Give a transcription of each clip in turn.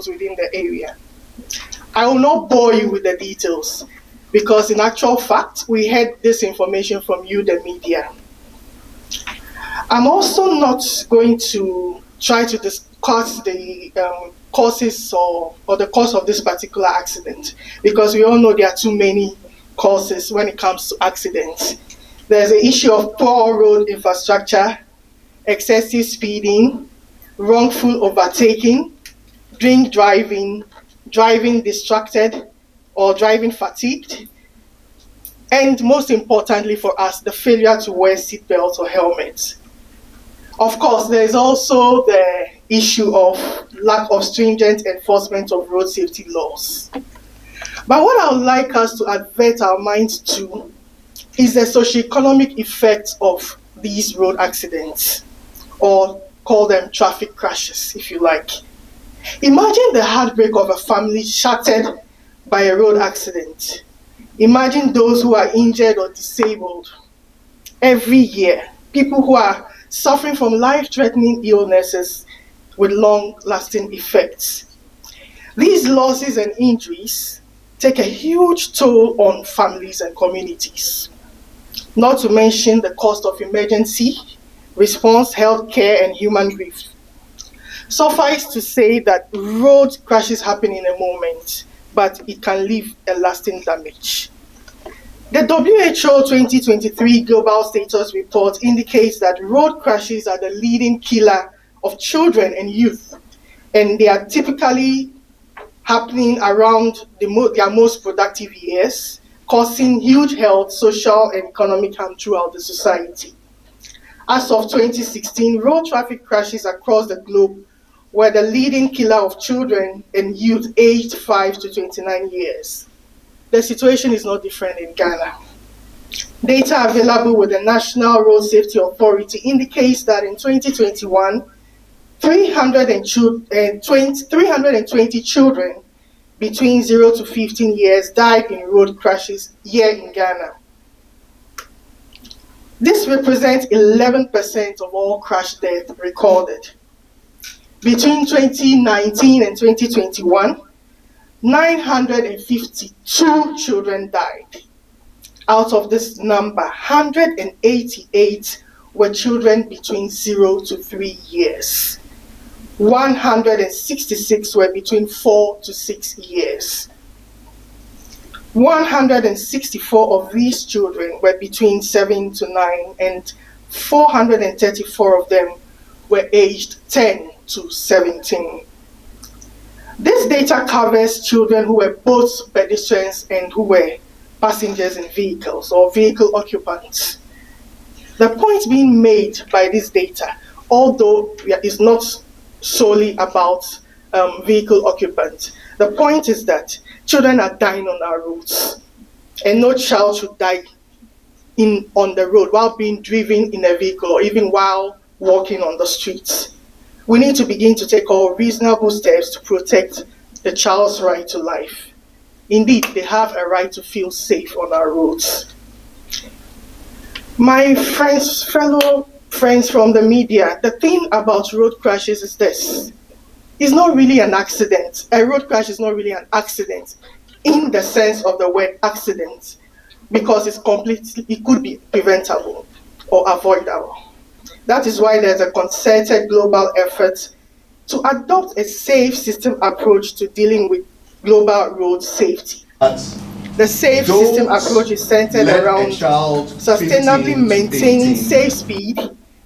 officials within the area. I will not bore you with the details because in actual fact, we heard this information from you, the media. I'm also not going to try to discuss the causes or the cause of this particular accident because we all know there are too many causes when it comes to accidents. There's the issue of poor road infrastructure, excessive speeding, wrongful overtaking, drink driving, driving distracted or driving fatigued, and most importantly for us, the failure to wear seatbelts or helmets. Of course, there is also the issue of lack of stringent enforcement of road safety laws. But what I would like us to advert our minds to is the socioeconomic effects of these road accidents, or call them traffic crashes, if you like. Imagine the heartbreak of a family shattered by a road accident. Imagine those who are injured or disabled every year, people who are suffering from life-threatening illnesses with long-lasting effects. These losses and injuries take a huge toll on families and communities, not to mention the cost of emergency response, healthcare, and human grief. Suffice to say that road crashes happen in a moment, but it can leave a lasting damage. The WHO 2023 Global Status Report indicates that road crashes are the leading killer of children and youth, and they are typically happening around their most productive years, causing huge health, social, and economic harm throughout the society. As of 2016, road traffic crashes across the globe were the leading killer of children and youth aged 5 to 29 years. The situation is not different in Ghana. Data available with the National Road Safety Authority indicates that in 2021, 320 children between 0 to 15 years died in road crashes here in Ghana. This represents 11% of all crash deaths recorded. Between 2019 and 2021, 952 children died. Out of this number, 188 were children between 0 to 3 years. 166 were between 4 to 6 years. 164 of these children were between 7 to 9, and 434 of them were aged 10 to 17. This data covers children who were both pedestrians and who were passengers in vehicles or vehicle occupants. The point being made by this data, although it is not solely about vehicle occupants, the point is that children are dying on our roads, and no child should die on the road while being driven in a vehicle or even while walking on the streets. We need to begin to take all reasonable steps to protect the child's right to life. Indeed, they have a right to feel safe on our roads. My fellow friends from the media, the thing about road crashes is this. It's not really an accident. A road crash is not really an accident in the sense of the word accident, because it could be preventable or avoidable. That is why there's a concerted global effort to adopt a safe system approach to dealing with global road safety. The safe system approach is centered around sustainably maintaining safe speed,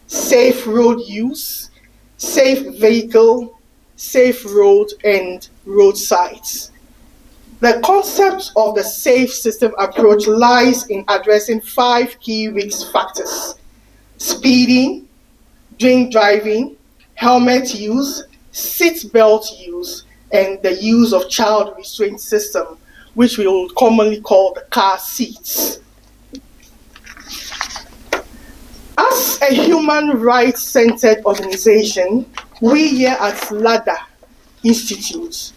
safe road use, safe vehicle, safe road, and road sites. The concept of the safe system approach lies in addressing 5 key risk factors: speeding, drink driving, helmet use, seat belt use, and the use of child restraint system, which we will commonly call the car seats. As a human rights-centered organization, we here at Lada Institute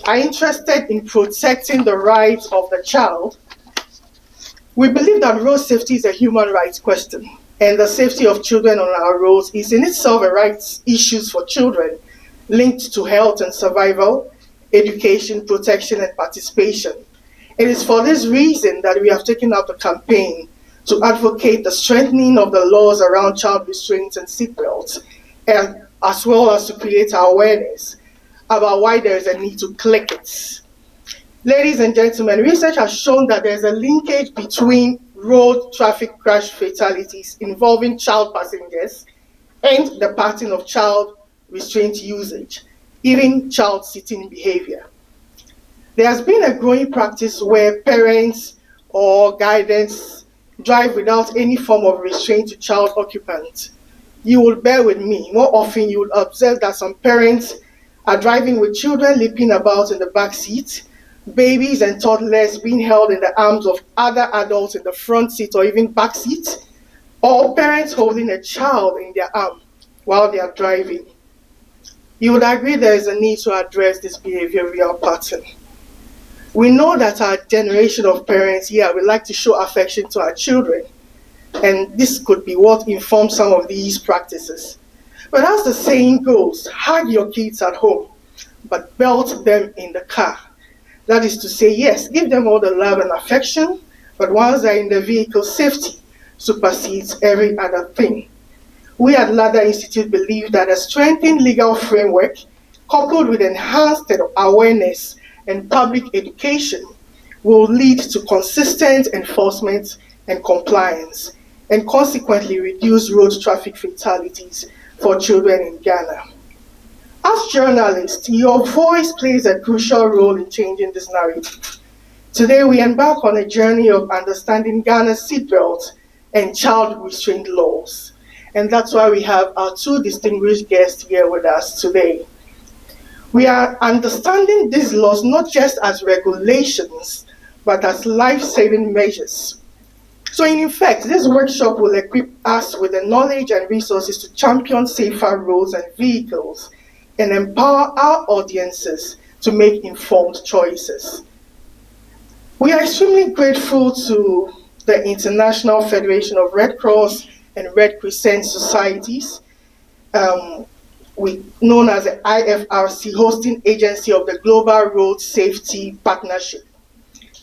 are interested in protecting the rights of the child. We believe that road safety is a human rights question, and the safety of children on our roads is in itself a rights issue for children linked to health and survival, education, protection, and participation. It is for this reason that we have taken up a campaign to advocate the strengthening of the laws around child restraints and seatbelts, and as well as to create awareness about why there is a need to click it. Ladies and gentlemen, research has shown that there is a linkage between road traffic crash fatalities involving child passengers and the pattern of child restraint usage, even child sitting behavior. There has been a growing practice where parents or guidance drive without any form of restraint to child occupants. You will bear with me. More often, you will observe that some parents are driving with children leaping about in the back seat, babies and toddlers being held in the arms of other adults in the front seat or even back seat, or parents holding a child in their arm while they are driving. You would agree there is a need to address this behavioral pattern. We know that our generation of parents here would like to show affection to our children, and this could be what informs some of these practices. But as the saying goes, hug your kids at home, but belt them in the car. That is to say, yes, give them all the love and affection, but once they're in the vehicle, safety supersedes every other thing. We at Lada Institute believe that a strengthened legal framework, coupled with enhanced awareness and public education, will lead to consistent enforcement and compliance, and consequently reduce road traffic fatalities for children in Ghana. As journalists, your voice plays a crucial role in changing this narrative. Today, we embark on a journey of understanding Ghana's seatbelt and child restraint laws. And that's why we have our two distinguished guests here with us today. We are understanding these laws not just as regulations, but as life-saving measures. So in effect, this workshop will equip us with the knowledge and resources to champion safer roads and vehicles and empower our audiences to make informed choices. We are extremely grateful to the International Federation of Red Cross and Red Crescent Societies, known as the IFRC, hosting agency of the Global Road Safety Partnership.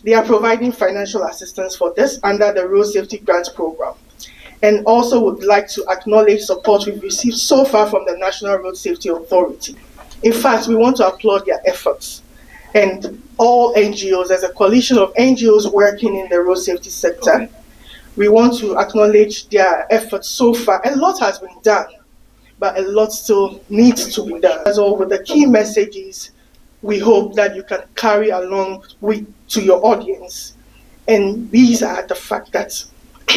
They are providing financial assistance for this under the Road Safety Grant Program. And also would like to acknowledge support we've received so far from the National Road Safety Authority. In fact, we want to applaud their efforts. And all NGOs, as a coalition of NGOs working in the road safety sector, we want to acknowledge their efforts so far. A lot has been done, but a lot still needs to be done. As all with the key messages we hope that you can carry along to your audience. And these are the fact that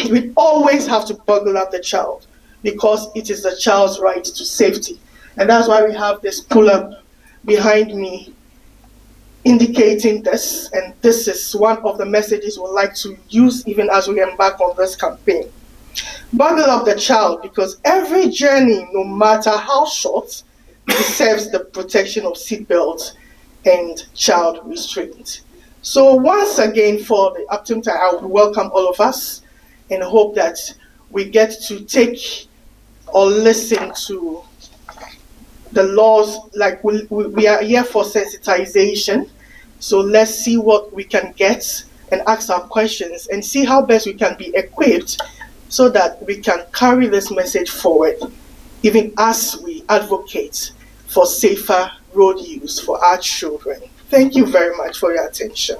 we always have to buckle up the child because it is the child's right to safety. And that's why we have this pull-up behind me indicating this. And this is one of the messages we'd like to use even as we embark on this campaign. Buckle up the child because every journey, no matter how short, deserves the protection of seatbelts and child restraint. So once again, for the optimum time, I would welcome all of us and hope that we get to take or listen to the laws. Like we are here for sensitization. So let's see what we can get and ask our questions and see how best we can be equipped so that we can carry this message forward, even as we advocate for safer road use for our children. Thank you very much for your attention.